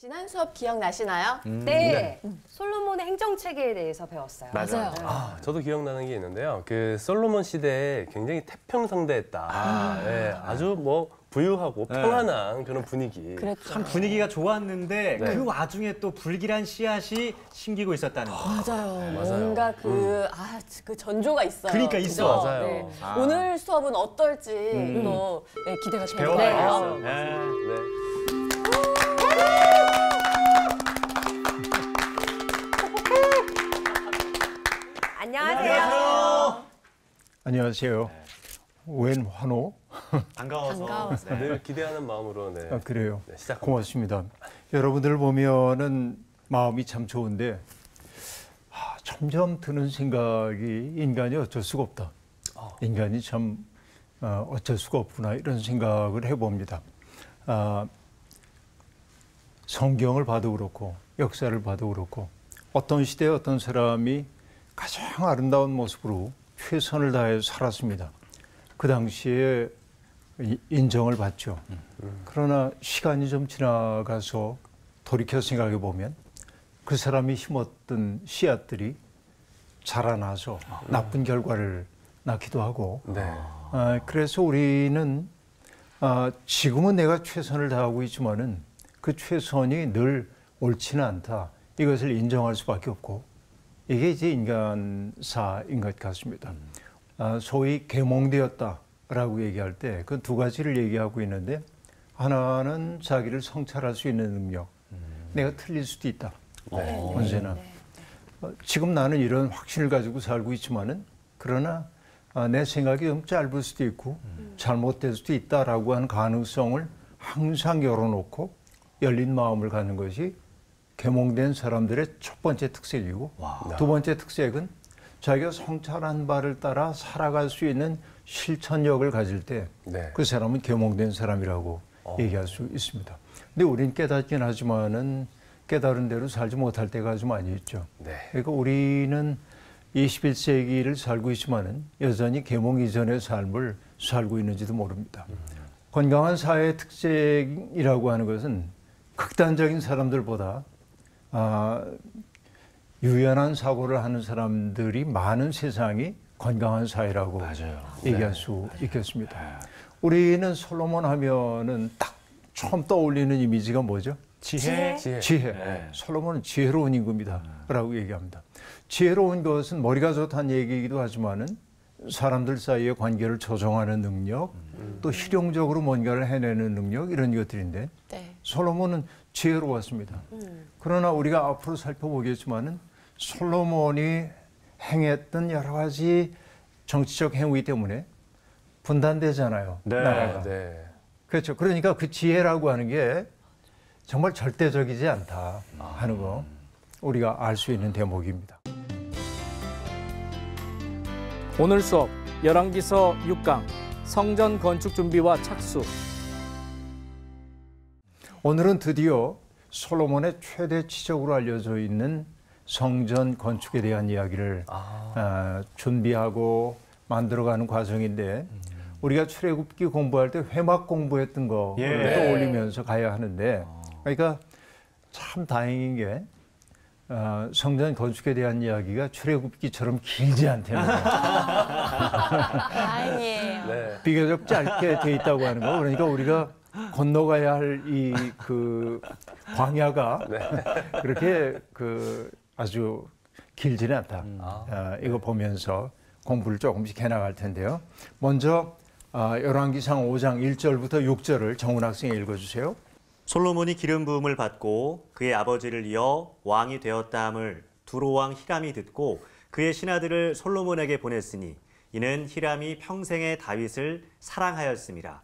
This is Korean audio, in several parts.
지난 수업 기억나시나요? 네. 솔로몬의 행정체계에 대해서 배웠어요. 맞아요. 저도 기억나는 게 있는데요. 그 솔로몬 시대에 굉장히 태평성대했다. 네, 아주 뭐 부유하고 평안한 그런 분위기. 그랬죠. 참 분위기가 좋았는데 네. 그 와중에 또 불길한 씨앗이 심기고 있었다는 거. 맞아요. 맞아요. 뭔가 그 전조가 있어요. 그러니까 그죠? 있어. 맞아요. 네. 아. 오늘 수업은 어떨지 또 기대가 배워봐야겠어요. 되는데요. 네. 안녕하세요. 안녕하세요. 웬 환호? 반가워서. 네. 늘 기대하는 마음으로 네. 그래요. 네, 시작. 고맙습니다. 여러분들 보면은 마음이 참 좋은데 점점 드는 생각이 인간이 어쩔 수가 없다. 인간이 참 어쩔 수가 없구나 이런 생각을 해봅니다. 성경을 봐도 그렇고 역사를 봐도 그렇고 어떤 시대에 어떤 사람이 가장 아름다운 모습으로 최선을 다해 살았습니다. 그 당시에 인정을 받죠. 그러나 시간이 좀 지나가서 돌이켜 생각해 보면 그 사람이 심었던 씨앗들이 자라나서 나쁜 결과를 낳기도 하고 네. 그래서 우리는 지금은 내가 최선을 다하고 있지만은 그 최선이 늘 옳지는 않다. 이것을 인정할 수밖에 없고 이게 이제 인간사인 것 같습니다. 소위 계몽되었다라고 얘기할 때 그 두 가지를 얘기하고 있는데 하나는 자기를 성찰할 수 있는 능력. 내가 틀릴 수도 있다. 언제나. 지금 나는 이런 확신을 가지고 살고 있지만은 그러나 내 생각이 좀 짧을 수도 있고 잘못될 수도 있다라고 하는 가능성을 항상 열어놓고 열린 마음을 갖는 것이 계몽된 사람들의 첫 번째 특색이고 두 번째 특색은 자기가 성찰한 바를 따라 살아갈 수 있는 실천력을 가질 때 그 사람은 계몽된 사람이라고 얘기할 수 있습니다. 근데 우리는 깨닫긴 하지만은 깨달은 대로 살지 못할 때가 아주 많이 있죠. 그러니까 우리는 21세기를 살고 있지만은 여전히 계몽 이전의 삶을 살고 있는지도 모릅니다. 건강한 사회의 특징이라고 하는 것은 극단적인 사람들보다 유연한 사고를 하는 사람들이 많은 세상이 건강한 사회라고 얘기할 수 있겠습니다. 우리는 솔로몬 하면은 딱 처음 떠올리는 이미지가 뭐죠? 지혜. 솔로몬은 지혜로운 인구입니다. 라고 얘기합니다. 지혜로운 것은 머리가 좋다는 얘기이기도 하지만은 사람들 사이의 관계를 조정하는 능력, 또 실용적으로 뭔가를 해내는 능력 이런 것들인데 솔로몬은 지혜로웠습니다. 그러나 우리가 앞으로 살펴보겠지만은 솔로몬이 행했던 여러 가지 정치적 행위 때문에 분단되잖아요. 나라가. 그렇죠. 그러니까 그 지혜라고 하는 게 정말 절대적이지 않다 하는 거 우리가 알 수 있는 대목입니다. 오늘 수업 열왕기서 6강 성전 건축 준비와 착수. 오늘은 드디어 솔로몬의 최대치적으로 알려져 있는 성전 건축에 대한 이야기를 준비하고 만들어가는 과정인데 우리가 출애굽기 공부할 때 회막 공부했던 거 떠올리면서 가야 하는데 그러니까 참 다행인 게 성전 건축에 대한 이야기가 출애굽기처럼 길지 않다는 거예요. 다행이에요. 비교적 짧게 돼 있다고 하는 거. 그러니까 우리가 건너가야 할 이 그 광야가 그렇게 아주 길지는 않다. 이거 보면서 공부를 조금씩 해나갈 텐데요. 먼저 열왕기상 5장 1절부터 6절을 정훈 학생이 읽어주세요. 솔로몬이 기름 부음을 받고 그의 아버지를 이어 왕이 되었다함을 두로왕 히람이 듣고 그의 신하들을 솔로몬에게 보냈으니 이는 히람이 평생에 다윗을 사랑하였습니다.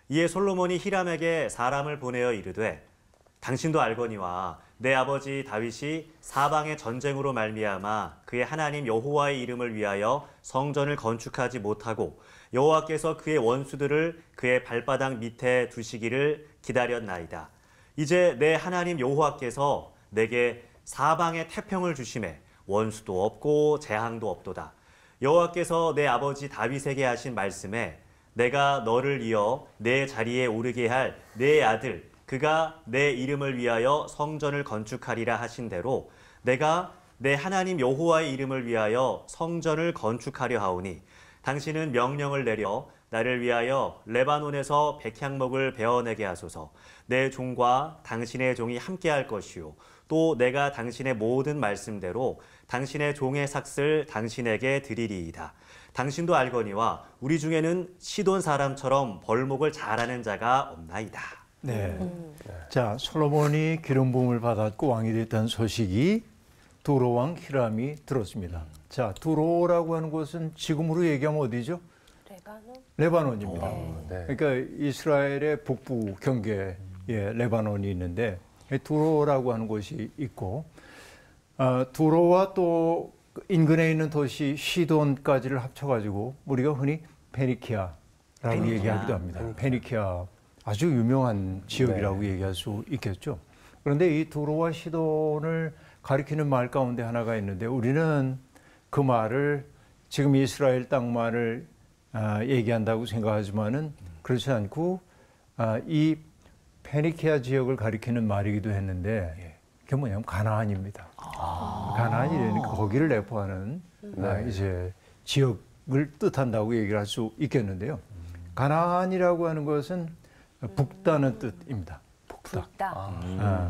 이에 솔로몬이 히람에게 사람을 보내어 이르되 당신도 알거니와 내 아버지 다윗이 사방의 전쟁으로 말미암아 그의 하나님 여호와의 이름을 위하여 성전을 건축하지 못하고 여호와께서 그의 원수들을 그의 발바닥 밑에 두시기를 기다렸나이다. 이제 내 하나님 여호와께서 내게 사방의 태평을 주심에 원수도 없고 재앙도 없도다. 여호와께서 내 아버지 다윗에게 하신 말씀에 내가 너를 이어 내 자리에 오르게 할 내 아들 그가 내 이름을 위하여 성전을 건축하리라 하신 대로 내가 내 하나님 여호와의 이름을 위하여 성전을 건축하려 하오니 당신은 명령을 내려 나를 위하여 레바논에서 백향목을 베어내게 하소서. 내 종과 당신의 종이 함께할 것이요 또 내가 당신의 모든 말씀대로 당신의 종의 삭슬 당신에게 드리리이다. 당신도 알거니와 우리 중에는 시돈 사람처럼 벌목을 잘하는 자가 없나이다. 네. 자, 솔로몬이 기름 부음을 받았고 왕이 됐다는 소식이 두로 왕 히람이 들었습니다. 자, 두로라고 하는 곳은 지금으로 얘기하면 어디죠? 레바논? 레바논입니다. 네. 그러니까 이스라엘의 북부 경계에 레바논이 있는데 두로라고 하는 곳이 있고 두로와 또 인근에 있는 도시 시돈까지를 합쳐가지고 우리가 흔히 페니키아라고 얘기하기도 합니다. 페니키아 아주 유명한 지역이라고 얘기할 수 있겠죠. 그런데 이 두로와 시돈을 가리키는 말 가운데 하나가 있는데 우리는 그 말을 지금 이스라엘 땅만을 얘기한다고 생각하지만은 그렇지 않고 이 페니키아 지역을 가리키는 말이기도 했는데 그게 뭐냐면 가나안입니다. 가나안이라니까 거기를 내포하는 이제 지역을 뜻한다고 얘기를 할 수 있겠는데요. 가나안이라고 하는 것은 북다는 뜻입니다. 북다.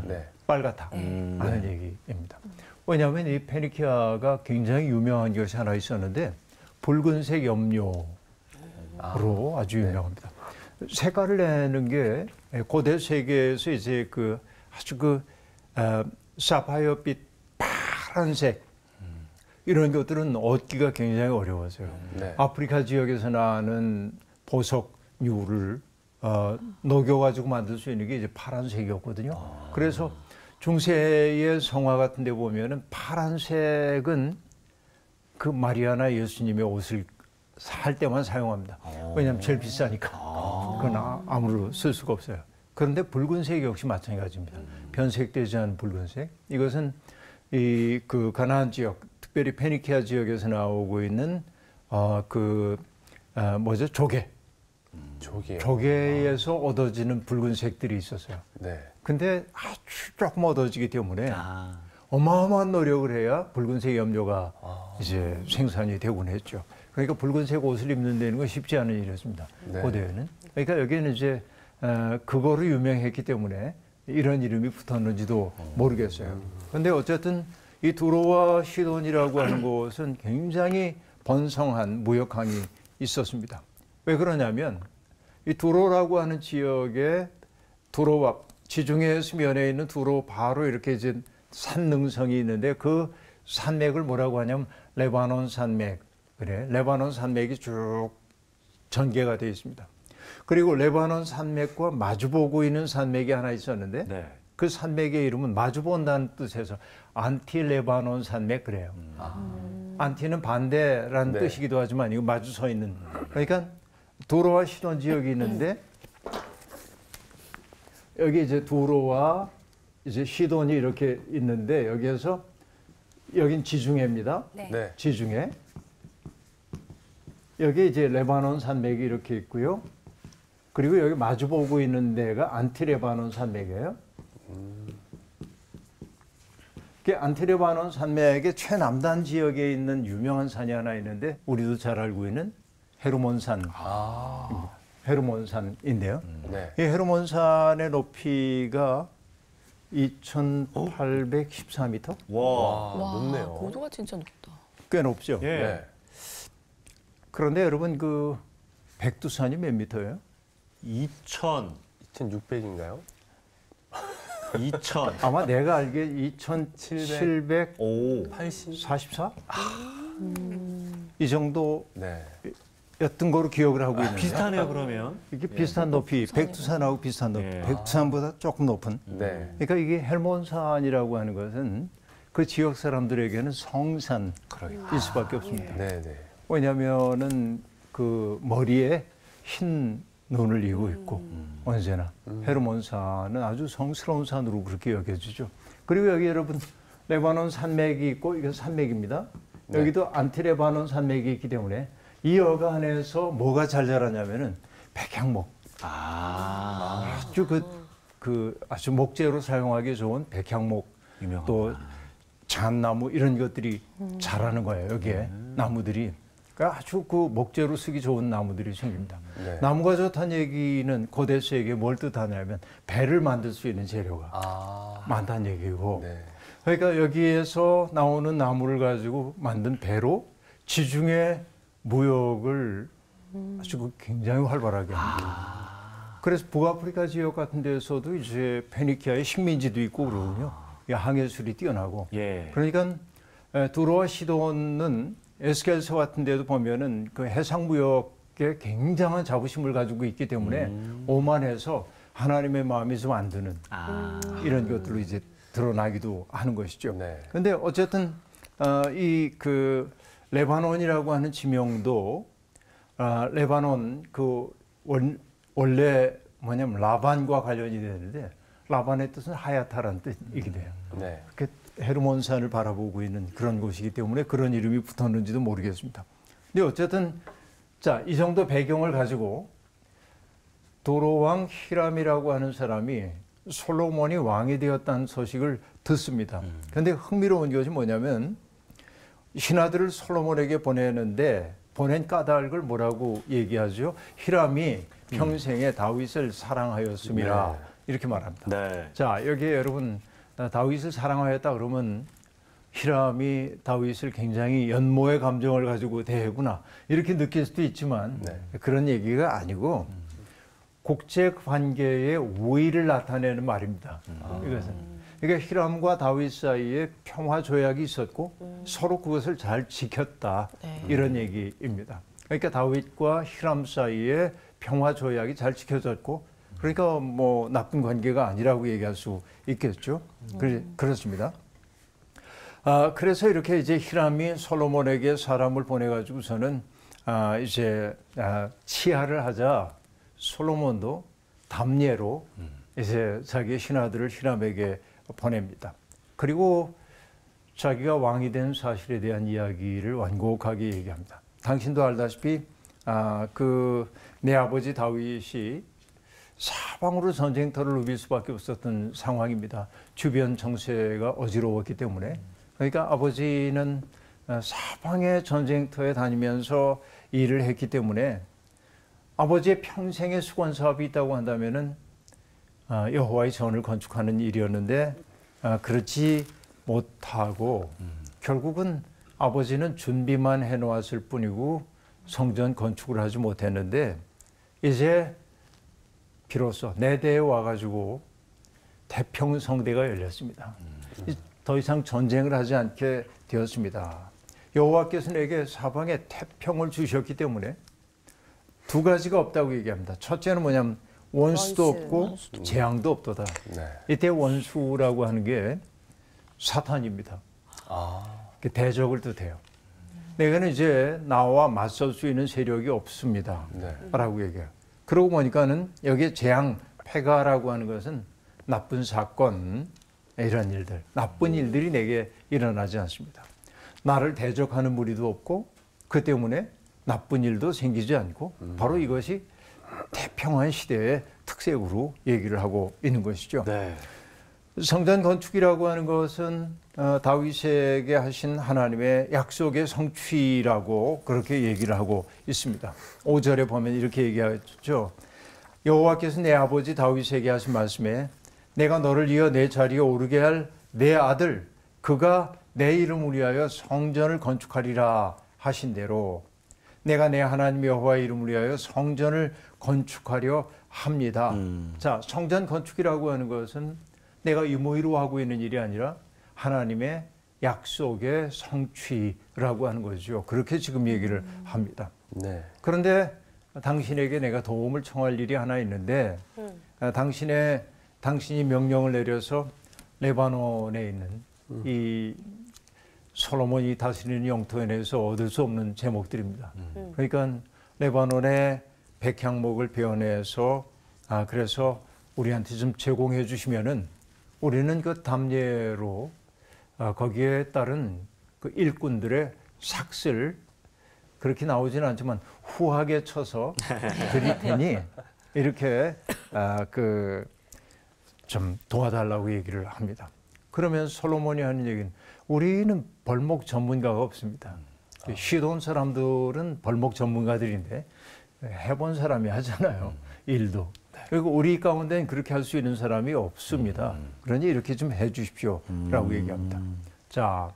네. 빨갛다 하는 얘기입니다. 왜냐하면 이 페니키아가 굉장히 유명한 것이 하나 있었는데 붉은색 염료로 아주 유명합니다. 색깔을 내는 게 고대 세계에서 이제 그 아주 그 사파이어빛 파란색 이런 것들은 얻기가 굉장히 어려웠어요. 네. 아프리카 지역에서 나는 보석류를 녹여가지고 만들 수 있는 게 이제 파란색이었거든요. 그래서 중세의 성화 같은 데 보면은 파란색은 그 마리아나 예수님의 옷을 살 때만 사용합니다. 왜냐하면 제일 비싸니까. 그건 아무로 쓸 수가 없어요. 그런데 붉은색 역시 마찬가지입니다. 변색되지 않은 붉은색. 이것은 이 그 가나안 지역, 특별히 페니키아 지역에서 나오고 있는 뭐죠? 조개. 조개에서 얻어지는 붉은색들이 있었어요. 네. 근데 아주 조금 얻어지기 때문에 어마어마한 노력을 해야 붉은색 염료가 이제 생산이 되곤 했죠. 그러니까 붉은색 옷을 입는 데는 건 쉽지 않은 일이었습니다. 네. 고대에는. 그러니까 여기는 이제 그거로 유명했기 때문에 이런 이름이 붙었는지도 모르겠어요. 그런데 어쨌든 이 두로와 시돈이라고 하는 곳은 굉장히 번성한 무역항이 있었습니다. 왜 그러냐면 이 두로라고 하는 지역에 두로와 지중해 수면에 있는 두로 바로 이렇게 이제 산능성이 있는데 그 산맥을 뭐라고 하냐면 레바논 산맥. 그래. 레바논 산맥이 쭉 전개가 되어 있습니다. 그리고 레바논 산맥과 마주보고 있는 산맥이 하나 있었는데 그 산맥의 이름은 마주본다는 뜻에서 안티 레바논 산맥 그래요. 안티는 반대라는 뜻이기도 하지만 이거 마주 서 있는. 그러니까 두로와 시돈 지역이 있는데 여기 이제 두로와 이제 시돈이 이렇게 있는데 여기에서 여긴 지중해입니다. 네. 지중해. 여기 이제 레바논 산맥이 이렇게 있고요. 그리고 여기 마주보고 있는 데가 안티레바논 산맥이에요. 안티레바논 산맥의 최남단 지역에 있는 유명한 산이 하나 있는데 우리도 잘 알고 있는 헤르몬산. 헤르몬산인데요. 네. 이 헤르몬산의 높이가 2,814m? 와. 높네요. 고도가 진짜 높다. 꽤 높죠. 예. 네. 그런데 여러분 그 백두산이 몇 미터예요? 2,600인가요? 2,000. 아마 내가 알기에 2,744? 오. 이 정도 네. 였던 거로 기억을 하고 있는데 비슷하네요, 그러면. 이게 비슷한 높이, 백두산하고 비슷한 높이, 예. 백두산보다 조금 높은. 네. 그러니까 이게 헬몬산이라고 하는 것은 그 지역 사람들에게는 성산일 수밖에 없습니다. 네, 네. 왜냐하면은 그 머리에 흰 눈을 이고 있고 언제나 헤르몬산은 아주 성스러운 산으로 그렇게 여겨지죠. 그리고 여기 여러분 레바논 산맥이 있고 이건 산맥입니다. 여기도 안티레바논 산맥이 있기 때문에 이 여간에서 뭐가 잘 자라냐면은 백향목. 아주 그 아주 목재로 사용하기 좋은 백향목 또 잣나무 이런 것들이 자라는 거예요. 여기에 나무들이. 그러니까 아주 그 목재로 쓰기 좋은 나무들이 생깁니다. 네. 나무가 좋다는 얘기는 고대 세계에 뭘 뜻하냐면 배를 만들 수 있는 재료가 많다는 얘기고 네. 그러니까 여기에서 나오는 나무를 가지고 만든 배로 지중해 무역을 아주 굉장히 활발하게 합니다. 그래서 북아프리카 지역 같은 데서도 이제 페니키아의 식민지도 있고 그러군요. 항해술이 뛰어나고. 예. 그러니까 두로와 시돈은 에스겔서 같은 데도 보면은 그 해상 무역에 굉장한 자부심을 가지고 있기 때문에 오만해서 하나님의 마음이 좀 안 드는 이런 것들로 이제 드러나기도 하는 것이죠. 네. 근데 어쨌든 이 그 레바논이라고 하는 지명도 레바논 그 원래 뭐냐면 라반과 관련이 되는데 라반의 뜻은 하얗다라는 뜻이게 돼요. 네. 그 헤르몬산을 바라보고 있는 그런 곳이기 때문에 그런 이름이 붙었는지도 모르겠습니다. 근데 어쨌든 자, 이 정도 배경을 가지고 도로왕 히람이라고 하는 사람이 솔로몬이 왕이 되었다는 소식을 듣습니다. 그런데 흥미로운 것이 뭐냐면 신하들을 솔로몬에게 보내는데 보낸 까닭을 뭐라고 얘기하죠? 히람이 평생에 다윗을 사랑하였음이라 네. 이렇게 말합니다. 네. 자, 여기에 여러분 다윗을 사랑하였다 그러면 히람이 다윗을 굉장히 연모의 감정을 가지고 대하구나 이렇게 느낄 수도 있지만 네. 그런 얘기가 아니고 국제 관계의 우위를 나타내는 말입니다. 이것은 그러니까 히람과 다윗 사이에 평화 조약이 있었고 서로 그것을 잘 지켰다 이런 얘기입니다. 그러니까 다윗과 히람 사이에 평화 조약이 잘 지켜졌고 그러니까 뭐 나쁜 관계가 아니라고 얘기할 수 있겠죠. 그렇습니다. 그래서 이렇게 이제 히람이 솔로몬에게 사람을 보내가지고서는 이제 치하를 하자 솔로몬도 담례로 이제 자기의 신하들을 히람에게 보냅니다. 그리고 자기가 왕이 된 사실에 대한 이야기를 완곡하게 얘기합니다. 당신도 알다시피 그 내 아버지 다윗이 사방으로 전쟁터를 누빌 수밖에 없었던 상황입니다. 주변 정세가 어지러웠기 때문에. 그러니까 아버지는 사방의 전쟁터에 다니면서 일을 했기 때문에 아버지의 평생의 수건 사업이 있다고 한다면은 여호와의 전을 건축하는 일이었는데 그렇지 못하고 결국은 아버지는 준비만 해놓았을 뿐이고 성전 건축을 하지 못했는데 이제 비로소 내 대에 와가지고 태평성대가 열렸습니다. 더 이상 전쟁을 하지 않게 되었습니다. 여호와께서 내게 사방에 태평을 주셨기 때문에 두 가지가 없다고 얘기합니다. 첫째는 뭐냐면 원수도 없고 재앙도 없도다. 네. 이때 원수라고 하는 게 사탄입니다. 그 대적을 뜻해요. 내가는 이제 나와 맞설 수 있는 세력이 없습니다. 네. 라고 얘기해요. 그러고 보니까는 여기에 재앙, 폐가라고 하는 것은 나쁜 사건, 이런 일들, 나쁜 일들이 내게 일어나지 않습니다. 나를 대적하는 무리도 없고 그 때문에 나쁜 일도 생기지 않고 바로 이것이 태평한 시대의 특색으로 얘기를 하고 있는 것이죠. 네. 성전 건축이라고 하는 것은 다윗에게 하신 하나님의 약속의 성취라고 그렇게 얘기를 하고 있습니다. 5절에 보면 이렇게 얘기하죠. 여호와께서 내 아버지 다윗에게 하신 말씀에 내가 너를 이어 내 자리에 오르게 할 내 아들 그가 내 이름을 위하여 성전을 건축하리라 하신 대로 내가 내 하나님 여호와의 이름을 위하여 성전을 건축하려 합니다. 자, 성전 건축이라고 하는 것은 내가 의무로 하고 있는 일이 아니라 하나님의 약속의 성취라고 하는 거죠. 그렇게 지금 얘기를 합니다. 네. 그런데 당신에게 내가 도움을 청할 일이 하나 있는데 당신이 명령을 내려서 레바논에 있는 이 솔로몬이 다스리는 영토에 내서 얻을 수 없는 제목들입니다. 그러니까 레바논의 백향목을 베어내서 그래서 우리한테 좀 제공해 주시면은 우리는 그 담례로 거기에 따른 그 일꾼들의 삭슬 그렇게 나오지는 않지만 후하게 쳐서 드릴 테니 이렇게 그 좀 도와달라고 얘기를 합니다. 그러면 솔로몬이 하는 얘기는 우리는 벌목 전문가가 없습니다. 쉬돈 사람들은 벌목 전문가들인데 해본 사람이 하잖아요. 일도. 그리고 우리 가운데는 그렇게 할 수 있는 사람이 없습니다. 그러니 이렇게 좀 해주십시오라고 얘기합니다. 자,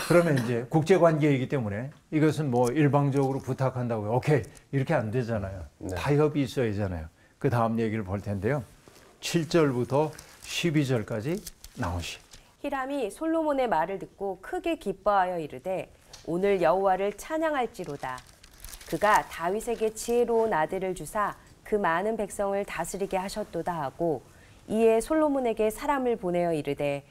그러면 이제 국제관계이기 때문에 이것은 뭐 일방적으로 부탁한다고요. 오케이, 이렇게 안 되잖아요. 네. 타협이 있어야 하잖아요. 그 다음 얘기를 볼 텐데요. 7절부터 12절까지 나오시. 히람이 솔로몬의 말을 듣고 크게 기뻐하여 이르되 오늘 여호와를 찬양할지로다. 그가 다윗에게 지혜로운 아들을 주사 그 많은 백성을 다스리게 하셨도다 하고 이에 솔로몬에게 사람을 보내어 이르되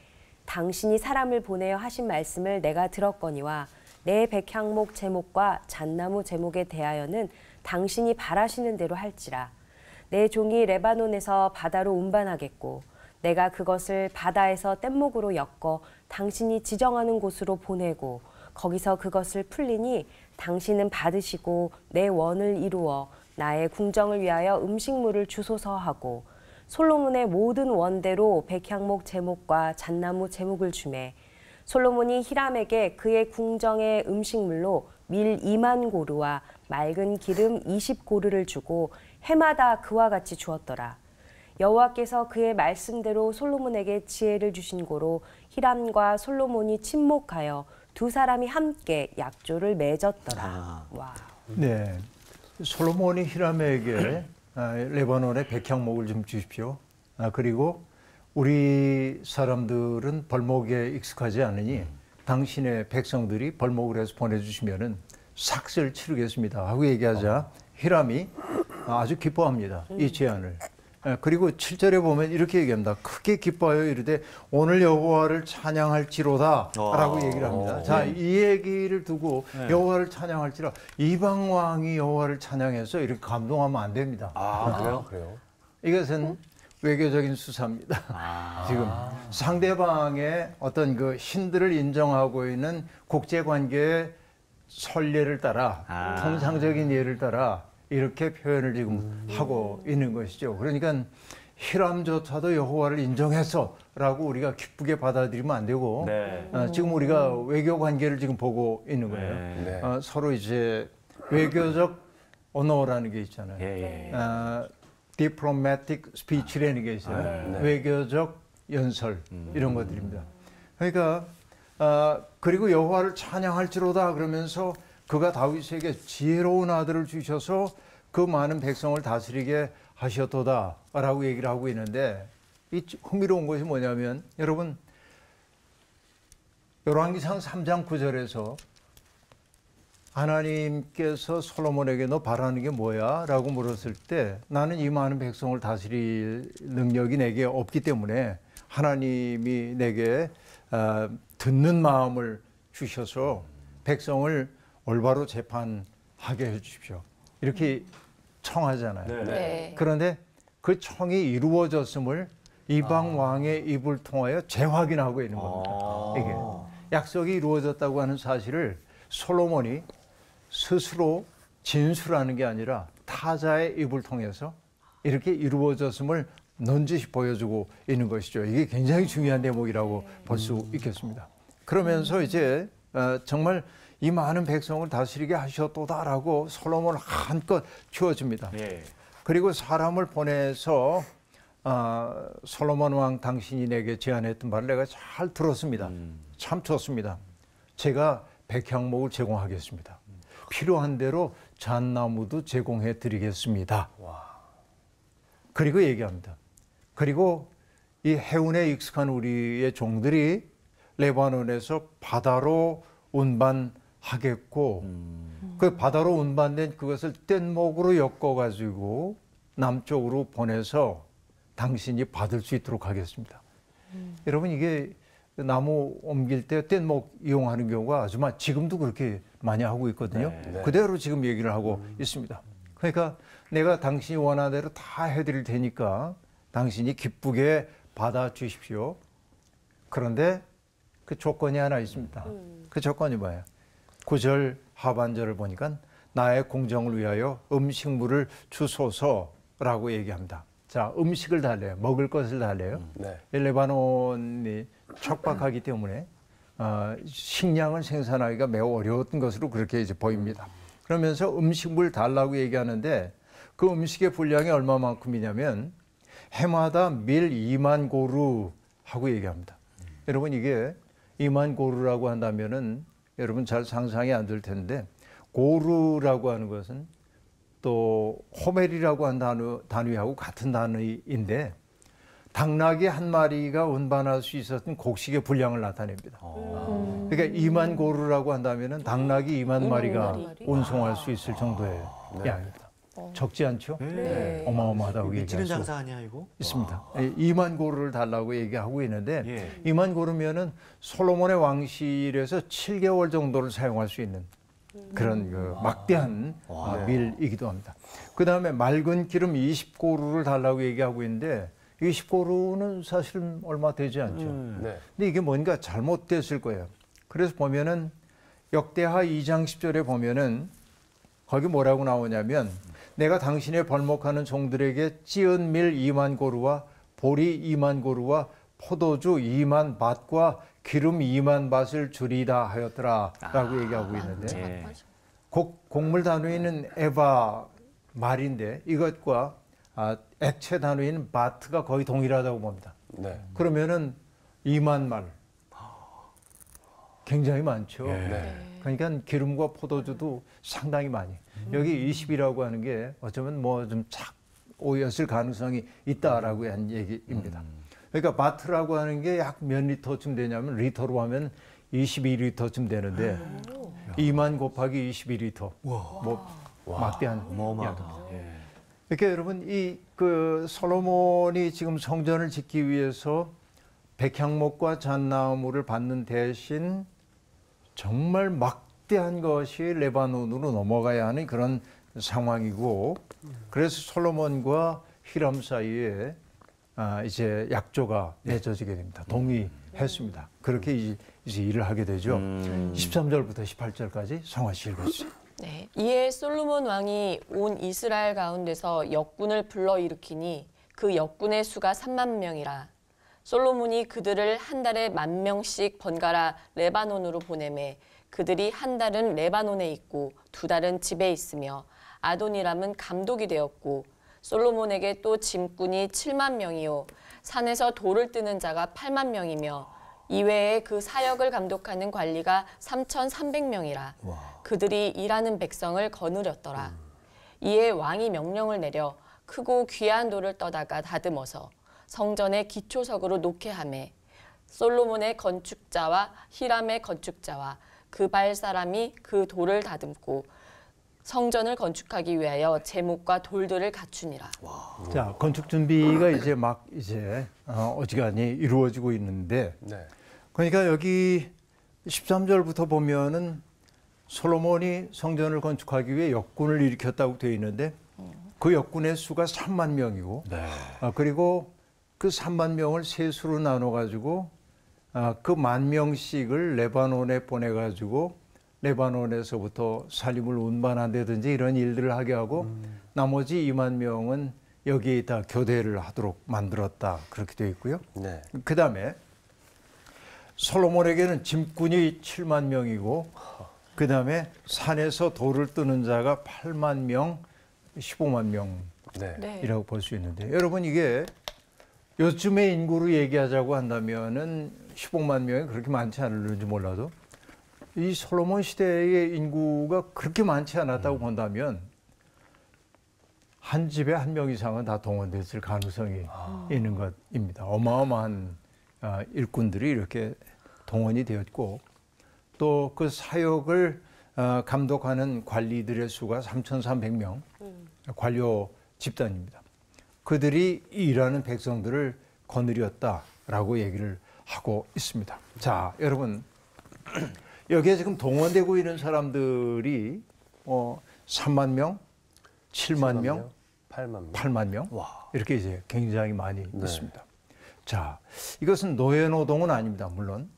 당신이 사람을 보내어 하신 말씀을 내가 들었거니와 내 백향목 제목과 잣나무 제목에 대하여는 당신이 바라시는 대로 할지라. 내 종이 레바논에서 바다로 운반하겠고 내가 그것을 바다에서 뗏목으로 엮어 당신이 지정하는 곳으로 보내고 거기서 그것을 풀리니 당신은 받으시고 내 원을 이루어 나의 궁정을 위하여 음식물을 주소서 하고 솔로몬의 모든 원대로 백향목 제목과 잣나무 제목을 주매 솔로몬이 히람에게 그의 궁정의 음식물로 밀 2만 고루와 맑은 기름 20고루를 주고 해마다 그와 같이 주었더라. 여호와께서 그의 말씀대로 솔로몬에게 지혜를 주신 고로 히람과 솔로몬이 친목하여 두 사람이 함께 약조를 맺었더라. 와. 네, 솔로몬이 히람에게 레바논의 백향목을 좀 주십시오. 그리고 우리 사람들은 벌목에 익숙하지 않으니 당신의 백성들이 벌목을 해서 보내주시면은 삭슬 치르겠습니다 하고 얘기하자 히람이 아주 기뻐합니다. 이 제안을. 그리고 7절에 보면 이렇게 얘기합니다. 크게 기뻐하여 이르되 오늘 여호와를 찬양할지로다 라고 얘기를 합니다. 자, 이 얘기를 두고 여호와를 찬양할지라 이방 왕이 여호와를 찬양해서 이렇게 감동하면 안 됩니다. 그래요? 이것은 외교적인 수사입니다. 지금 상대방의 어떤 그 신들을 인정하고 있는 국제관계의 선례를 따라 통상적인 예를 따라 이렇게 표현을 지금 하고 있는 것이죠. 그러니까 히람조차도 여호와를 인정해서라고 우리가 기쁘게 받아들이면 안 되고 지금 우리가 외교 관계를 지금 보고 있는 거예요. 서로 이제 외교적 언어라는 게 있잖아요. diplomatic speech라는 게 있어요. 외교적 연설 이런 것들입니다. 그러니까 그리고 여호와를 찬양할지로다 그러면서 그가 다윗에게 지혜로운 아들을 주셔서 그 많은 백성을 다스리게 하셨도다라고 얘기를 하고 있는데 이 흥미로운 것이 뭐냐면 여러분 열왕기상 3장 9절에서 하나님께서 솔로몬에게 너 바라는 게 뭐야? 라고 물었을 때 나는 이 많은 백성을 다스릴 능력이 내게 없기 때문에 하나님이 내게 듣는 마음을 주셔서 백성을 올바로 재판하게 해주십시오. 이렇게 청하잖아요. 네. 그런데 그 청이 이루어졌음을 이방 왕의 입을 통하여 재확인하고 있는 겁니다. 이게 약속이 이루어졌다고 하는 사실을 솔로몬이 스스로 진술하는 게 아니라 타자의 입을 통해서 이렇게 이루어졌음을 넌지시 보여주고 있는 것이죠. 이게 굉장히 중요한 대목이라고 볼 수 있겠습니다. 그러면서 이제 정말 이 많은 백성을 다스리게 하셨도다라고 솔로몬을 한껏 키워줍니다. 그리고 사람을 보내서 솔로몬 왕 당신이 내게 제안했던 말을 내가 잘 들었습니다. 참 좋습니다. 제가 백향목을 제공하겠습니다. 필요한 대로 잣나무도 제공해 드리겠습니다. 그리고 얘기합니다. 그리고 이 해운에 익숙한 우리의 종들이 레바논에서 바다로 운반하겠고 그 바다로 운반된 그것을 뗏목으로 엮어가지고 남쪽으로 보내서 당신이 받을 수 있도록 하겠습니다. 여러분 이게 나무 옮길 때 뗏목 이용하는 경우가 아주 지금도 그렇게 많이 하고 있거든요. 그대로 지금 얘기를 하고 있습니다. 그러니까 내가 당신이 원하는 대로 다 해드릴 테니까 당신이 기쁘게 받아주십시오. 그런데 그 조건이 하나 있습니다. 그 조건이 뭐예요? 9절 하반절을 보니까 나의 공정을 위하여 음식물을 주소서라고 얘기합니다. 자, 음식을 달래요. 먹을 것을 달래요. 네. 레바논이 척박하기 때문에 식량을 생산하기가 매우 어려웠던 것으로 그렇게 이제 보입니다. 그러면서 음식물 달라고 얘기하는데 그 음식의 분량이 얼마만큼이냐면 해마다 밀 2만 고루 하고 얘기합니다. 여러분 이게 2만 고루라고 한다면은 여러분 잘 상상이 안 될 텐데 고루라고 하는 것은 또 호멜이라고 한 단위하고 같은 단위인데 당나귀 한 마리가 운반할 수 있었던 곡식의 분량을 나타냅니다. 그러니까 2만 고루라고 한다면은 당나귀 2만 마리가 운송할 수 있을 정도의 양입니다. 적지 않죠? 네. 어마어마하다고 미치는 얘기할 수 장사 아니야 이거? 있습니다. 2만 고루를 달라고 얘기하고 있는데 예. 2만 고루면은 솔로몬의 왕실에서 7개월 정도를 사용할 수 있는 그런 그 막대한 밀이기도 합니다. 그 다음에 맑은 기름 20고루를 달라고 얘기하고 있는데 20고루는 사실은 얼마 되지 않죠. 네. 근데 이게 뭔가 잘못됐을 거예요. 그래서 보면은 역대하 2장 10절에 보면은 거기 뭐라고 나오냐면 내가 당신의 벌목하는 종들에게 찌은 밀 2만 고루와 보리 2만 고루와 포도주 2만 밭과 기름 2만 밭을 주리다 하였더라 라고 얘기하고 있는데 예. 곡물 단위는 에바 말인데 이것과 액체 단위인 바트가 거의 동일하다고 봅니다. 네. 그러면은 2만 말 굉장히 많죠. 네. 그러니까 기름과 포도주도 상당히 많이. 여기 20이라고 하는 게 어쩌면 뭐 좀 착 오였을 가능성이 있다라고 한 얘기입니다. 그러니까 바트라고 하는 게 약 몇 리터쯤 되냐면 리터로 하면 22리터쯤 되는데 2만 곱하기 22리터. 뭐 막대한 어마어마하다. 양입니다. 예. 그러니까 여러분 이 그 솔로몬이 지금 성전을 짓기 위해서 백향목과 잣나무를 받는 대신 정말 막대한 것이 레바논으로 넘어가야 하는 그런 상황이고 그래서 솔로몬과 히람 사이에 이제 약조가 맺어지게 됩니다. 동의했습니다. 그렇게 이제 일을 하게 되죠. 13절부터 18절까지 성화씨 읽어주세요. 네. 이에 솔로몬 왕이 온 이스라엘 가운데서 역군을 불러일으키니 그 역군의 수가 3만 명이라. 솔로몬이 그들을 한 달에 10,000명씩 번갈아 레바논으로 보내매 그들이 한 달은 레바논에 있고 2달은 집에 있으며 아도니람은 감독이 되었고 솔로몬에게 또 짐꾼이 7만 명이요 산에서 돌을 뜨는 자가 8만 명이며 이외에 그 사역을 감독하는 관리가 3,300명이라. 그들이 일하는 백성을 거느렸더라. 이에 왕이 명령을 내려 크고 귀한 돌을 떠다가 다듬어서 성전의 기초석으로 놓게 하매 솔로몬의 건축자와 히람의 건축자와 그발 사람이 그 돌을 다듬고 성전을 건축하기 위하여 제목과 돌들을 갖추니라. 자, 건축 준비가 이제 막 어지간히 이루어지고 있는데 네. 그러니까 여기 13절부터 보면은 솔로몬이 성전을 건축하기 위해 역군을 일으켰다고 되어 있는데 그 역군의 수가 3만 명이고 그리고 그 3만 명을 세 수로 나눠 가지고 그 10,000명씩을 레바논에 보내 가지고 레바논에서부터 살림을 운반한다든지 이런 일들을 하게 하고 나머지 2만 명은 여기에 다 교대를 하도록 만들었다 그렇게 되어 있고요. 네. 그다음에 솔로몬에게는 짐꾼이 7만 명이고 그다음에 산에서 돌을 뜨는 자가 8만 명, 15만 명이라고 네. 볼 수 있는데 여러분 이게 요즘의 인구로 얘기하자고 한다면은 15만 명이 그렇게 많지 않을지 몰라도 이 솔로몬 시대의 인구가 그렇게 많지 않았다고 본다면 한 집에 한 명 이상은 다 동원됐을 가능성이 있는 것입니다. 어마어마한 일꾼들이 이렇게 동원이 되었고 또 그 사역을 감독하는 관리들의 수가 3,300명 관료 집단입니다. 그들이 일하는 백성들을 거느렸다라고 얘기를 하고 있습니다. 자, 여러분 여기에 지금 동원되고 있는 사람들이 3만 명, 7만 명, 8만 명. 8만 명 이렇게 이제 굉장히 많이 있습니다. 자, 이것은 노예 노동은 아닙니다. 물론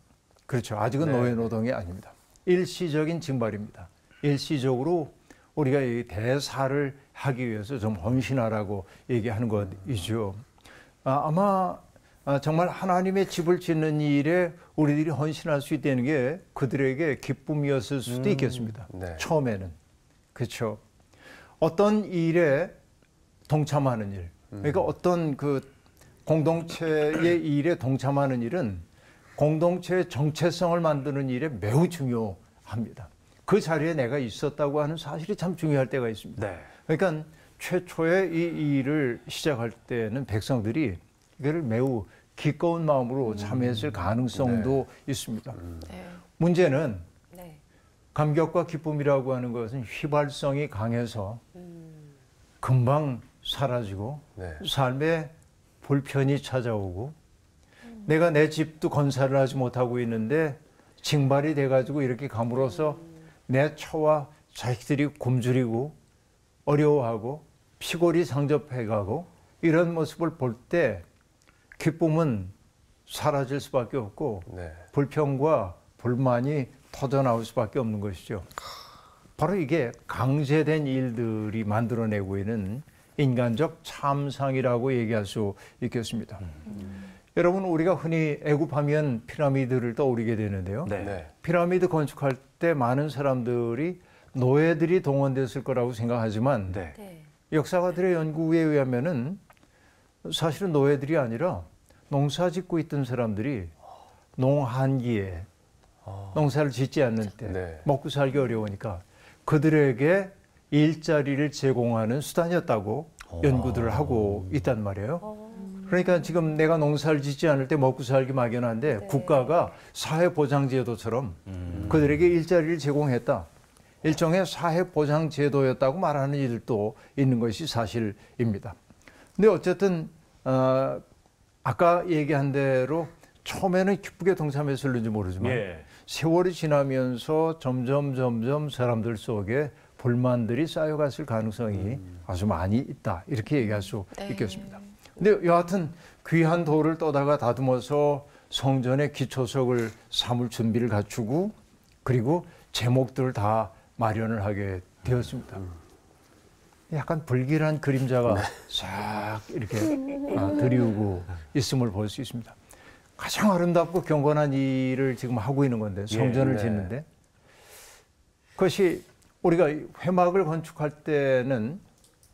그렇죠. 아직은 노예 노동이 아닙니다. 일시적인 징발입니다. 일시적으로 우리가 이 대사를 하기 위해서 좀 헌신하라고 얘기하는 것이죠. 아마 정말 하나님의 집을 짓는 일에 우리들이 헌신할 수 있다는 게 그들에게 기쁨이었을 수도 있겠습니다. 네. 처음에는. 그렇죠. 어떤 일에 동참하는 일, 그러니까 어떤 그 공동체의 일에 동참하는 일은 공동체의 정체성을 만드는 일에 매우 중요합니다. 그 자리에 내가 있었다고 하는 사실이 참 중요할 때가 있습니다. 네. 그러니까 최초에 이 일을 시작할 때는 백성들이 이거를 매우 기꺼운 마음으로 참여했을 가능성도 있습니다. 네. 문제는 네. 감격과 기쁨이라고 하는 것은 휘발성이 강해서 금방 사라지고 네. 삶에 불편이 찾아오고 내가 내 집도 건설을 하지 못하고 있는데 징발이 돼가지고 이렇게 감으로써 내 처와 자식들이 굶주리고 어려워하고 피골이 상접해가고 이런 모습을 볼 때 기쁨은 사라질 수밖에 없고 네. 불평과 불만이 터져나올 수밖에 없는 것이죠. 바로 이게 강제된 일들이 만들어내고 있는 인간적 참상이라고 얘기할 수 있겠습니다. 여러분 우리가 흔히 애굽하면 피라미드를 떠올리게 되는데요. 네. 피라미드 건축할 때 많은 사람들이 노예들이 동원됐을 거라고 생각하지만 네. 네. 역사가들의 연구에 의하면은 사실은 노예들이 아니라 농사 짓고 있던 사람들이 농한기에 농사를 짓지 않는 때 네. 먹고 살기 어려우니까 그들에게 일자리를 제공하는 수단이었다고 연구들을 하고 있단 말이에요. 그러니까 지금 내가 농사를 짓지 않을 때 먹고 살기 막연한데 국가가 사회보장제도처럼 그들에게 일자리를 제공했다. 일종의 사회보장제도였다고 말하는 일도 있는 것이 사실입니다. 근데 어쨌든 아까 얘기한 대로 처음에는 기쁘게 동참했을는지 모르지만 예. 세월이 지나면서 점점 사람들 속에 불만들이 쌓여갔을 가능성이 아주 많이 있다. 이렇게 얘기할 수 있겠습니다. 근데 여하튼 귀한 돌을 떠다가 다듬어서 성전의 기초석을 삼을 준비를 갖추고 그리고 제목들을 다 마련을 하게 되었습니다. 약간 불길한 그림자가 싹 이렇게 드리우고 있음을 볼 수 있습니다. 가장 아름답고 경건한 일을 지금 하고 있는 건데 성전을 네. 짓는데 그것이 우리가 회막을 건축할 때는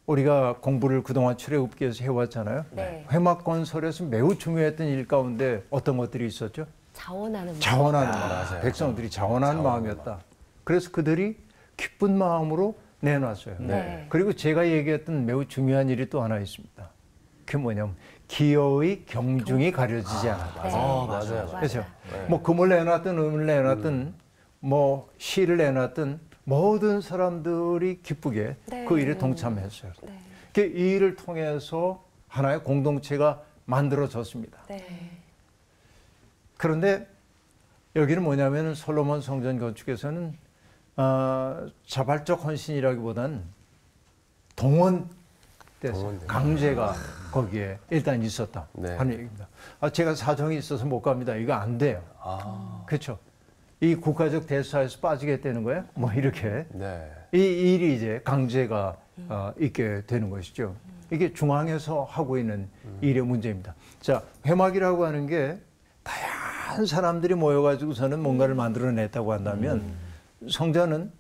우리가 공부를 그동안 출애굽기에서 해왔잖아요. 네. 회막 건설에서 매우 중요했던 일 가운데 어떤 것들이 있었죠? 자원하는 자원하는 마음. 맞아요. 백성들이 자원하는 마음이었다. 그래서 그들이 기쁜 마음으로 내놨어요. 네. 그리고 제가 얘기했던 매우 중요한 일이 또 하나 있습니다. 그게 뭐냐면 기여의 경중이 가려지지 않았다. 네. 맞아요. 그렇죠. 뭐 금을 내놨든 은을 내놨든 뭐 시를 내놨든 모든 사람들이 기쁘게 네. 그 일에 동참했어요. 네. 그 일을 통해서 하나의 공동체가 만들어졌습니다. 네. 그런데 여기는 뭐냐면 솔로몬 성전 건축에서는 자발적 헌신이라기보다는 동원돼서 강제가 거기에 일단 있었다 네. 하는 얘기입니다. 제가 사정이 있어서 못 갑니다. 이거 안 돼요. 그렇죠. 이 국가적 대사에서 빠지겠다는 거예요? 뭐 이렇게 네. 이 일이 이제 강제가 있게 되는 것이죠. 이게 중앙에서 하고 있는 일의 문제입니다. 자, 회막이라고 하는 게 다양한 사람들이 모여가지고서는 뭔가를 만들어냈다고 한다면 성전은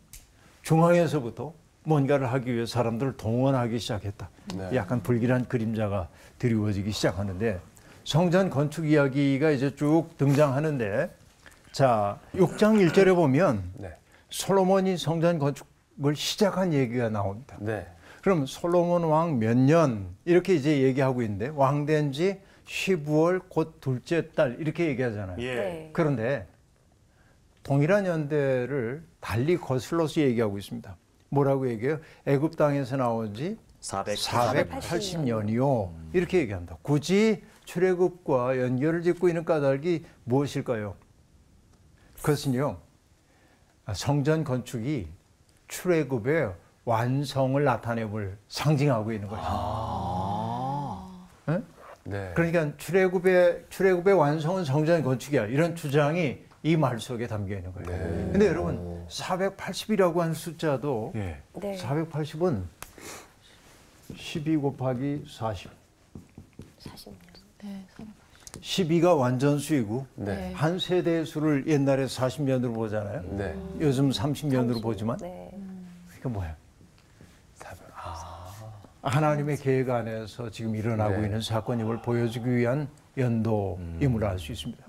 중앙에서부터 뭔가를 하기 위해 사람들을 동원하기 시작했다. 네. 약간 불길한 그림자가 드리워지기 시작하는데 성전 건축 이야기가 이제 쭉 등장하는데 자, 6장 1절에 보면 네. 솔로몬이 성전 건축을 시작한 얘기가 나옵니다. 네. 그럼 솔로몬 왕 몇 년 이렇게 이제 얘기하고 있는데 왕 된 지 15월 곧 둘째 달 이렇게 얘기하잖아요. 예. 네. 그런데 동일한 연대를 달리 거슬러서 얘기하고 있습니다. 뭐라고 얘기해요? 애굽 땅에서 나온 지 480년이요. 이렇게 얘기합니다. 굳이 출애굽과 연결을 짓고 있는 까닭이 무엇일까요? 그것은요. 성전 건축이 출애굽의 완성을 나타내볼 상징하고 있는 것입니다. 네? 네. 그러니까 출애굽의 완성은 성전 건축이야. 이런 주장이 이 말 속에 담겨 있는 거예요. 근데 여러분 480이라고 하는 숫자도 예. 네. 480은 12 곱하기 40. 40년. 12가 완전수이고 네. 한 세대의 수를 옛날에 40년으로 보잖아요. 네. 요즘 30년으로 보지만 네. 그게 뭐예요? 하나님의 계획 안에서 지금 일어나고 네. 있는 사건임을 보여주기 위한 연도임을 알 수 있습니다.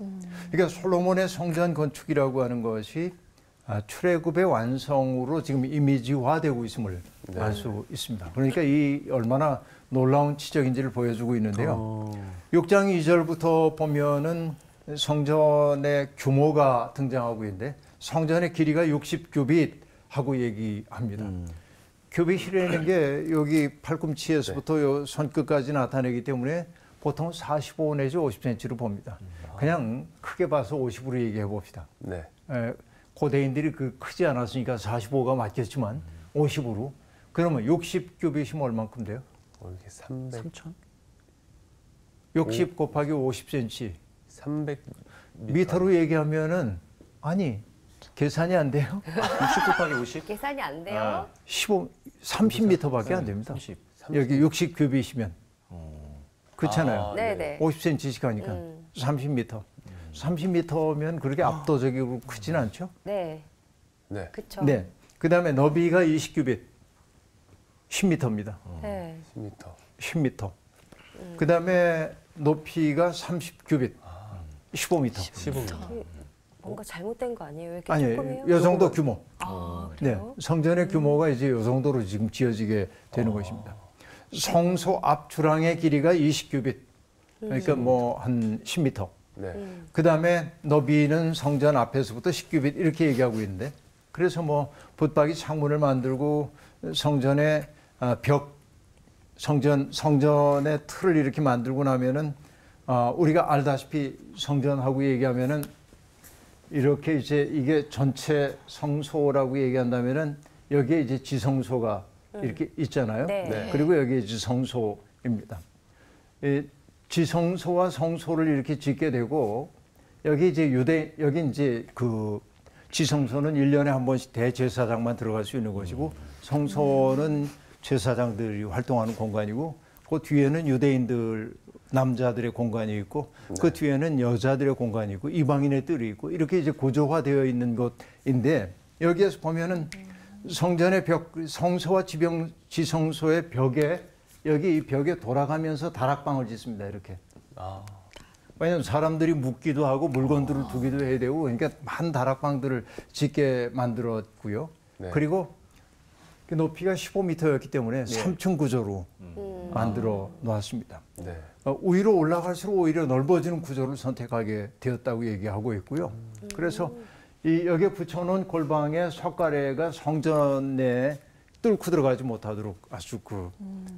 그러니까 솔로몬의 성전 건축이라고 하는 것이 출애굽의 완성으로 지금 이미지화되고 있음을 알 수 있습니다. 그러니까 이 얼마나 놀라운 치적인지를 보여주고 있는데요. 6장 2절부터 보면은 성전의 규모가 등장하고 있는데 성전의 길이가 60규빗 하고 얘기합니다. 규빗이라는 게 여기 팔꿈치에서부터 요 손끝까지 나타내기 때문에 보통 45 내지 50cm로 봅니다. 그냥 크게 봐서 50으로 얘기해 봅시다. 네. 고대인들이 그 크지 않았으니까 45가 맞겠지만 50으로 그러면 60규빗이면 얼만큼 돼요? 이렇게 300. 60 곱하기 50cm 300 미터로 얘기하면은 아니 계산이 안 돼요. 60 곱하기 50? 계산이 안 돼요. 30m밖에 안 됩니다. 30. 여기 60규빗이면 그렇잖아요. 네네. 50cm씩 하니까 30m. 30m면 그렇게 압도적으로 크진 않죠? 네. 네. 그쵸. 네. 그다음에 너비가 20규빗. 10m입니다. 네. 10m. 10m. 그다음에 높이가 30규빗. 15m. 15m. 뭔가 잘못된 거 아니에요? 왜 이렇게 아니에요. 조금해요? 이 정도 규모. 아, 네. 그래요? 성전의 규모가 이제 이 정도로 지금 지어지게 되는 것입니다. 성소 앞 주랑의 길이가 20규빗. 그러니까 뭐 한 10m. 네. 그다음에 너비는 성전 앞에서부터 10규빗 이렇게 얘기하고 있는데 그래서 뭐 붙박이 창문을 만들고 성전의 성전의 틀을 이렇게 만들고 나면은 우리가 알다시피 성전하고 얘기하면은 이렇게 이제 이게 전체 성소라고 얘기한다면은 여기에 이제 지성소가 이렇게 있잖아요. 네. 네. 그리고 여기 이제 성소입니다. 이 지성소와 성소를 이렇게 짓게 되고 여기 이제 여기 이제 그 지성소는 1년에 한 번씩 대제사장만 들어갈 수 있는 것이고 성소는 제사장들이 활동하는 공간이고 그 뒤에는 유대인들 남자들의 공간이 있고 그 뒤에는 여자들의 공간이 있고 이방인의 뜰이 있고 이렇게 이제 구조화되어 있는 곳인데 여기에서 보면은 성전의 벽, 성소와 지성소의 벽에 여기 이 벽에 돌아가면서 다락방을 짓습니다. 이렇게. 왜냐하면 사람들이 묵기도 하고 물건들을 두기도 해야 되고 그러니까 많은 다락방들을 짓게 만들었고요. 네. 그리고 그 높이가 15m였기 때문에 3층 구조로 만들어 놓았습니다. 네. 위로 올라갈수록 오히려 넓어지는 구조를 선택하게 되었다고 얘기하고 있고요. 그래서 이 여기에 붙여놓은 골방의 석가래가 성전 내에 뚫고 들어가지 못하도록 아주 그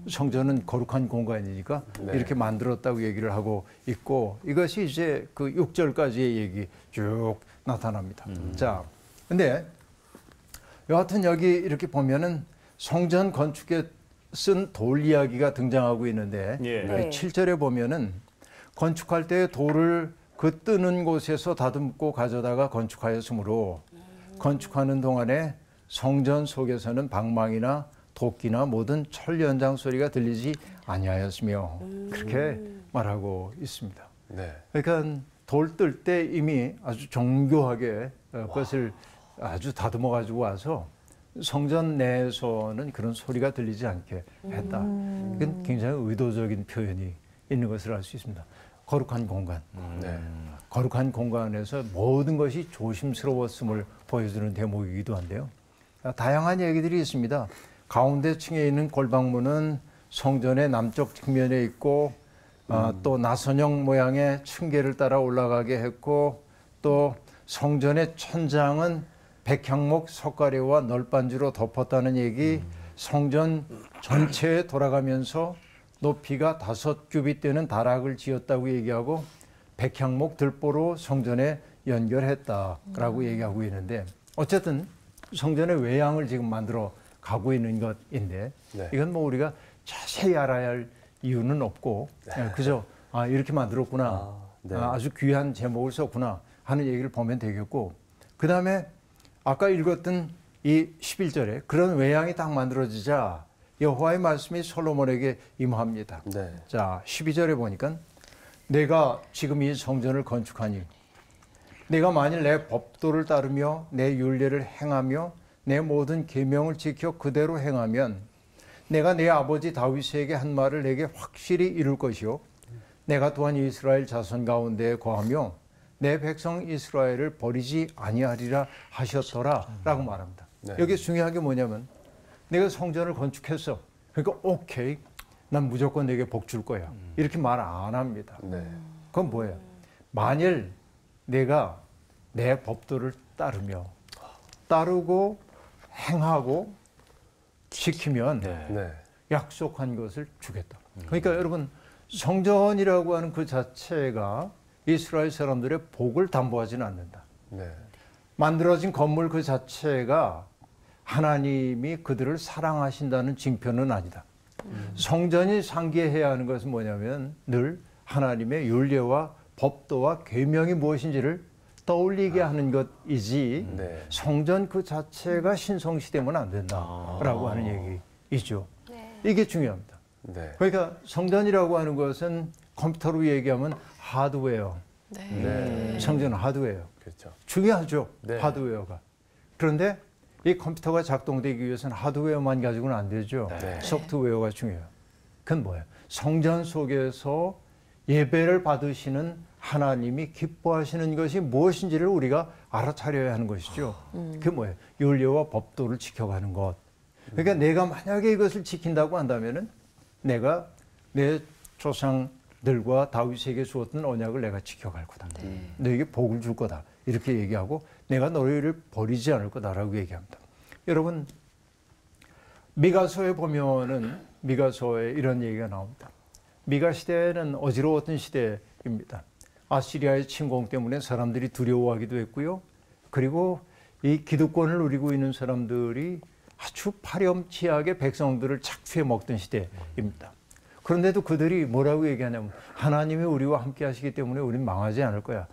성전은 거룩한 공간이니까 네. 이렇게 만들었다고 얘기를 하고 있고 이것이 이제 그 6절까지의 얘기 쭉 나타납니다. 자, 근데 여하튼 여기 이렇게 보면은 성전 건축에 쓴 돌 이야기가 등장하고 있는데 예. 네. 7절에 보면은 건축할 때 돌을 그 뜨는 곳에서 다듬고 가져다가 건축하였으므로 건축하는 동안에 성전 속에서는 방망이나 도끼나 모든 철 연장 소리가 들리지 아니하였으며 그렇게 말하고 있습니다. 네. 그러니까 돌 뜰 때 이미 아주 정교하게 그것을 아주 다듬어 가지고 와서 성전 내에서는 그런 소리가 들리지 않게 했다. 이건 굉장히 의도적인 표현이 있는 것을 알 수 있습니다. 거룩한 공간. 네. 거룩한 공간에서 모든 것이 조심스러웠음을 보여주는 대목이기도 한데요. 다양한 얘기들이 있습니다. 가운데 층에 있는 골방문은 성전의 남쪽 측면에 있고 또 나선형 모양의 층계를 따라 올라가게 했고 또 성전의 천장은 백향목 석가래와 널빤지로 덮었다는 얘기, 성전 전체에 돌아가면서 높이가 5규빗 되는 다락을 지었다고 얘기하고 백향목 들보로 성전에 연결했다라고 얘기하고 있는데 어쨌든 성전의 외양을 지금 만들어 가고 있는 것인데 네. 이건 뭐 우리가 자세히 알아야 할 이유는 없고 그저 이렇게 만들었구나. 네. 아주 귀한 제목을 썼구나 하는 얘기를 보면 되겠고, 그 다음에 아까 읽었던 이 11절에 그런 외양이 딱 만들어지자 여호와의 말씀이 솔로몬에게 임합니다. 네. 자, 12절에 보니까 내가 지금 이 성전을 건축하니 내가 만일 내 법도를 따르며 내 율례를 행하며 내 모든 계명을 지켜 그대로 행하면 내가 내 아버지 다윗에게 한 말을 내게 확실히 이룰 것이요 내가 또한 이스라엘 자손 가운데에 거하며 내 백성 이스라엘을 버리지 아니하리라 하셨더라 라고 말합니다. 네. 여기 중요한 게 뭐냐면 내가 성전을 건축했어. 그러니까 오케이, 난 무조건 내게 복 줄 거야. 이렇게 말 안 합니다. 네. 그건 뭐예요? 만일 내가 내 법도를 따르고 행하고 지키면 네. 약속한 것을 주겠다. 그러니까 여러분, 성전이라고 하는 그 자체가 이스라엘 사람들의 복을 담보하지는 않는다. 네. 만들어진 건물 그 자체가 하나님이 그들을 사랑하신다는 징표는 아니다. 성전이 상기해야 하는 것은 뭐냐면 늘 하나님의 율례와 법도와 계명이 무엇인지를 떠올리게 하는 것이지 네. 성전 그 자체가 신성시되면 안 된다라고 하는 얘기이죠. 이게 중요합니다. 네. 그러니까 성전이라고 하는 것은 컴퓨터로 얘기하면 하드웨어. 네. 성전은 하드웨어. 그렇죠. 중요하죠. 네. 하드웨어가. 그런데 이 컴퓨터가 작동되기 위해서는 하드웨어만 가지고는 안 되죠. 네. 소프트웨어가 중요해요. 그건 뭐예요? 성전 속에서 예배를 받으시는 하나님이 기뻐하시는 것이 무엇인지를 우리가 알아차려야 하는 것이죠. 그게 뭐예요? 율례와 법도를 지켜가는 것. 그러니까 내가 만약에 이것을 지킨다고 한다면은 내가 내 조상들과 다윗에게 주었던 언약을 내가 지켜갈 거다. 너에게 복을 줄 거다. 이렇게 얘기하고 내가 너희를 버리지 않을 거다라고 얘기합니다. 여러분, 미가서에 보면은 미가서에 이런 얘기가 나옵니다. 미가 시대는 어지러웠던 시대입니다. 아시리아의 침공 때문에 사람들이 두려워하기도 했고요. 그리고 이 기득권을 누리고 있는 사람들이 아주 파렴치하게 백성들을 착취해 먹던 시대입니다. 그런데도 그들이 뭐라고 얘기하냐면 하나님이 우리와 함께 하시기 때문에 우리는 망하지 않을 거야.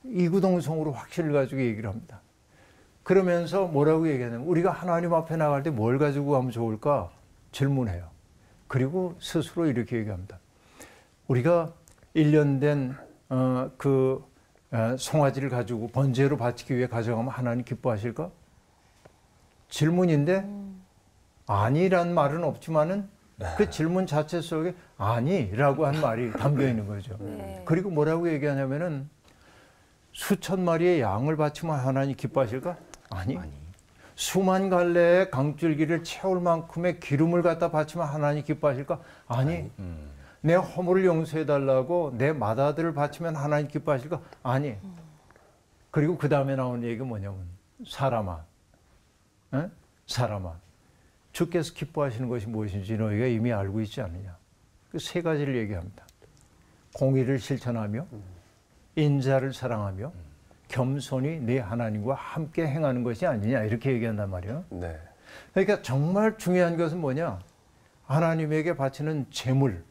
이구동성으로 확신을 가지고 얘기를 합니다. 그러면서 뭐라고 얘기하냐면 우리가 하나님 앞에 나갈 때 뭘 가지고 가면 좋을까 질문해요. 그리고 스스로 이렇게 얘기합니다. 우리가 1년 된 송아지를 가지고 번제로 바치기 위해 가져가면 하나님 기뻐하실까? 질문인데 아니란 말은 없지만은 그 질문 자체 속에 아니라고 한 말이 담겨 있는 거죠. 그리고 뭐라고 얘기하냐면은 수천 마리의 양을 바치면 하나님 기뻐하실까? 아니. 수만 갈래의 강줄기를 채울 만큼의 기름을 갖다 바치면 하나님 기뻐하실까? 아니. 내 허물을 용서해달라고 내 맏아들을 바치면 하나님 기뻐하실까? 아니. 그리고 그 다음에 나오는 얘기가 뭐냐면 사람아. 에? 사람아. 주께서 기뻐하시는 것이 무엇인지 너희가 이미 알고 있지 않느냐. 그 세 가지를 얘기합니다. 공의를 실천하며 인자를 사랑하며 겸손히 내 하나님과 함께 행하는 것이 아니냐 이렇게 얘기한단 말이에요. 네. 그러니까 정말 중요한 것은 뭐냐? 하나님에게 바치는 제물,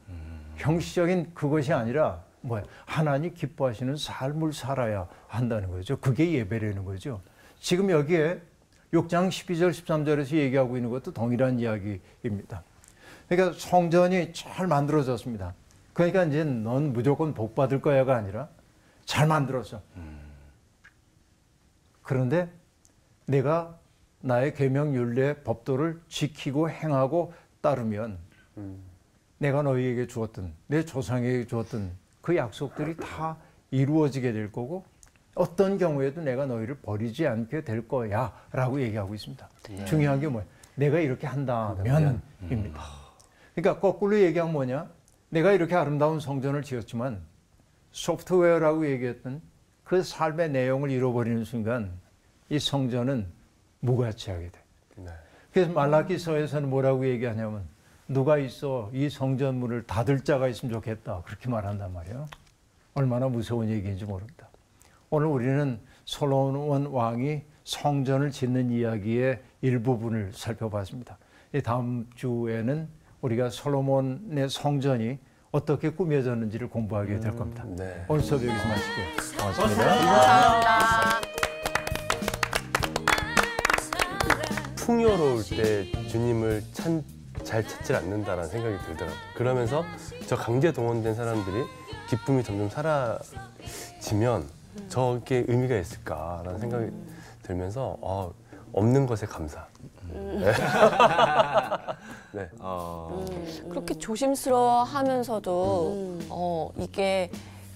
형식적인 그것이 아니라 뭐야? 하나님 기뻐하시는 삶을 살아야 한다는 거죠. 그게 예배라는 거죠. 지금 여기에 6장 12절 13절에서 얘기하고 있는 것도 동일한 이야기입니다. 그러니까 성전이 잘 만들어졌습니다. 그러니까 이제 넌 무조건 복 받을 거야가 아니라 잘 만들었어. 그런데 내가 나의 계명 율례 법도를 지키고 행하고 따르면 내가 너희에게 주었던 내 조상에게 주었던 그 약속들이 다 이루어지게 될 거고 어떤 경우에도 내가 너희를 버리지 않게 될 거야 라고 얘기하고 있습니다. 중요한 게 뭐야? 내가 이렇게 한다면입니다. 그러니까 거꾸로 얘기하면 뭐냐? 내가 이렇게 아름다운 성전을 지었지만 소프트웨어라고 얘기했던 그 삶의 내용을 잃어버리는 순간 이 성전은 무가치하게 돼. 네. 그래서 말라기서에서는 뭐라고 얘기하냐면 누가 있어 이 성전문을 닫을 자가 있으면 좋겠다 그렇게 말한단 말이에요. 얼마나 무서운 얘기인지 모릅니다. 오늘 우리는 솔로몬 왕이 성전을 짓는 이야기의 일부분을 살펴봤습니다. 다음 주에는 우리가 솔로몬의 성전이 어떻게 꾸며졌는지를 공부하게 될 겁니다. 네. 오늘 수업 여기서 마치고요. 고맙습니다. 감사합니다. 풍요로울 때 주님을 잘 찾질 않는다라는 생각이 들더라고요. 그러면서 저 강제 동원된 사람들이 기쁨이 점점 사라지면 저게 의미가 있을까라는 생각이 들면서 없는 것에 감사. 네. 네. 그렇게 조심스러워하면서도 이게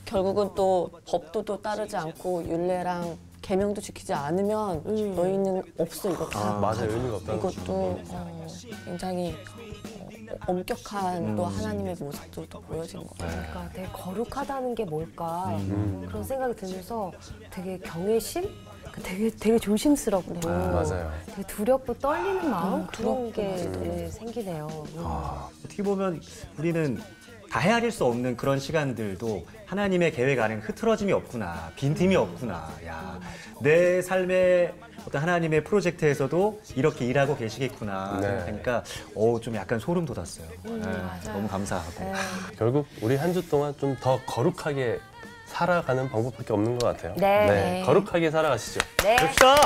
결국은 또 법도도 따르지 않고 율례랑 계명도 지키지 않으면 너희는 없어 이렇게 맞아요. 의미가 없다는 이것도 굉장히 엄격한 또 하나님의 모습도 또 보여지는 것 같아요. 그러니까 되게 거룩하다는 게 뭘까 그런 생각이 들면서 되게 경외심? 되게 조심스럽고 맞아요. 되게 두렵고 떨리는 마음 그런 게 생기네요. 어떻게 보면 우리는 다 헤아릴 수 없는 그런 시간들도 하나님의 계획 안에는 흐트러짐이 없구나, 빈틈이 없구나. 야, 내 삶의 어떤 하나님의 프로젝트에서도 이렇게 일하고 계시겠구나. 네. 생각하니까 좀 약간 소름 돋았어요. 너무 감사하고. 결국 우리 한 주 동안 좀 더 거룩하게 살아가는 방법밖에 없는 것 같아요. 네. 거룩하게 살아가시죠. 네. 봅시다.